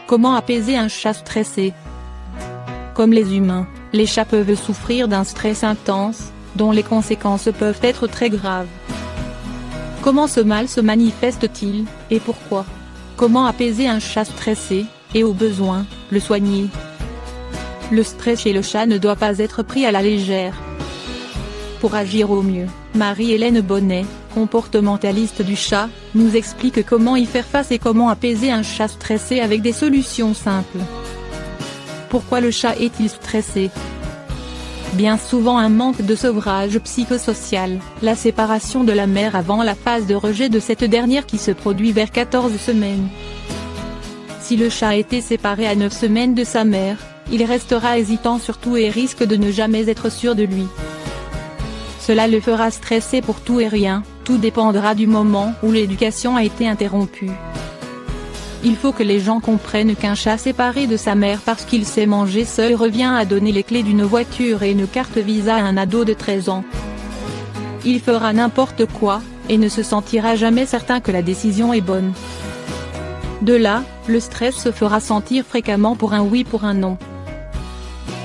Comment apaiser un chat stressé? Comme les humains, les chats peuvent souffrir d'un stress intense, dont les conséquences peuvent être très graves. Comment ce mal se manifeste-t-il, et pourquoi? Comment apaiser un chat stressé, et au besoin, le soigner? Le stress chez le chat ne doit pas être pris à la légère. Pour agir au mieux, Marie-Hélène Bonnet, comportementaliste du chat, nous explique comment y faire face et comment apaiser un chat stressé avec des solutions simples. Pourquoi le chat est-il stressé? Bien souvent un manque de sevrage psychosocial, la séparation de la mère avant la phase de rejet de cette dernière qui se produit vers 14 semaines. Si le chat a été séparé à 9 semaines de sa mère, il restera hésitant sur tout et risque de ne jamais être sûr de lui. Cela le fera stresser pour tout et rien, tout dépendra du moment où l'éducation a été interrompue. Il faut que les gens comprennent qu'un chat séparé de sa mère parce qu'il sait manger seul revient à donner les clés d'une voiture et une carte Visa à un ado de 13 ans. Il fera n'importe quoi, et ne se sentira jamais certain que la décision est bonne. De là, le stress se fera sentir fréquemment pour un oui pour un non.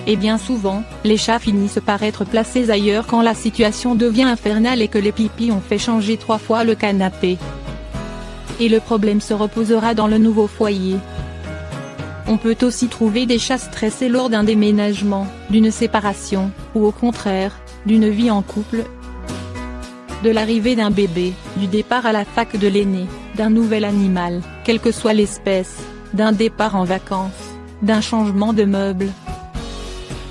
Et bien souvent, les chats finissent par être placés ailleurs quand la situation devient infernale et que les pipis ont fait changer 3 fois le canapé. Et le problème se reposera dans le nouveau foyer. On peut aussi trouver des chats stressés lors d'un déménagement, d'une séparation, ou au contraire, d'une vie en couple, de l'arrivée d'un bébé, du départ à la fac de l'aîné, d'un nouvel animal, quelle que soit l'espèce, d'un départ en vacances, d'un changement de meuble.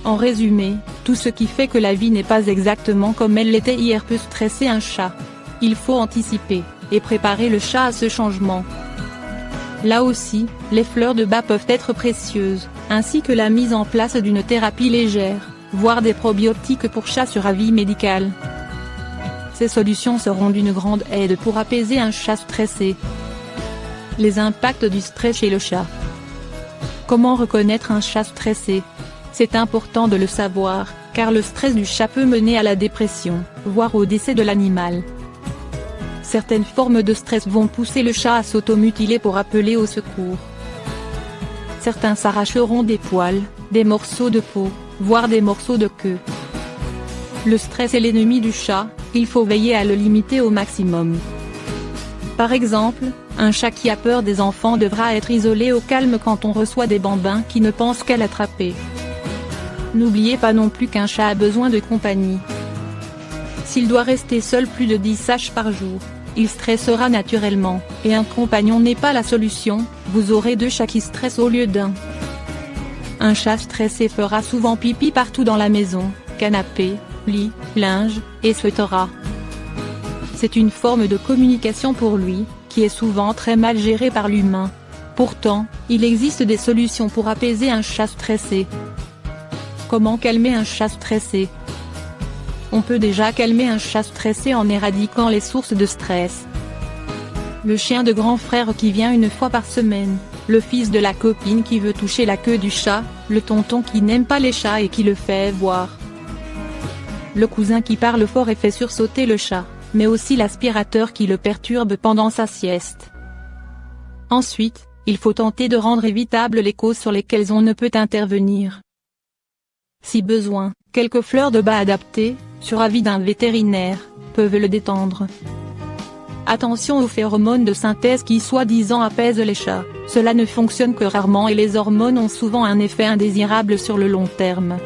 En résumé, tout ce qui fait que la vie n'est pas exactement comme elle l'était hier peut stresser un chat. Il faut anticiper, et préparer le chat à ce changement. Là aussi, les fleurs de bas peuvent être précieuses, ainsi que la mise en place d'une thérapie légère, voire des probiotiques pour chats sur avis médical. Ces solutions seront d'une grande aide pour apaiser un chat stressé. Les impacts du stress chez le chat. Comment reconnaître un chat stressé? C'est important de le savoir, car le stress du chat peut mener à la dépression, voire au décès de l'animal. Certaines formes de stress vont pousser le chat à s'automutiler pour appeler au secours. Certains s'arracheront des poils, des morceaux de peau, voire des morceaux de queue. Le stress est l'ennemi du chat, il faut veiller à le limiter au maximum. Par exemple, un chat qui a peur des enfants devra être isolé au calme quand on reçoit des bambins qui ne pensent qu'à l'attraper. N'oubliez pas non plus qu'un chat a besoin de compagnie. S'il doit rester seul plus de 10 sages par jour, il stressera naturellement, et un compagnon n'est pas la solution, vous aurez 2 chats qui stressent au lieu d'un. Un chat stressé fera souvent pipi partout dans la maison, canapé, lit, linge, et souhaitera. C'est une forme de communication pour lui, qui est souvent très mal gérée par l'humain. Pourtant, il existe des solutions pour apaiser un chat stressé. Comment calmer un chat stressé? On peut déjà calmer un chat stressé en éradiquant les sources de stress. Le chien de grand frère qui vient une fois par semaine, le fils de la copine qui veut toucher la queue du chat, le tonton qui n'aime pas les chats et qui le fait voir. Le cousin qui parle fort et fait sursauter le chat, mais aussi l'aspirateur qui le perturbe pendant sa sieste. Ensuite, il faut tenter de rendre évitables les causes sur lesquelles on ne peut intervenir. Si besoin, quelques fleurs de bas adaptées, sur avis d'un vétérinaire, peuvent le détendre. Attention aux phéromones de synthèse qui soi-disant apaisent les chats, cela ne fonctionne que rarement et les hormones ont souvent un effet indésirable sur le long terme.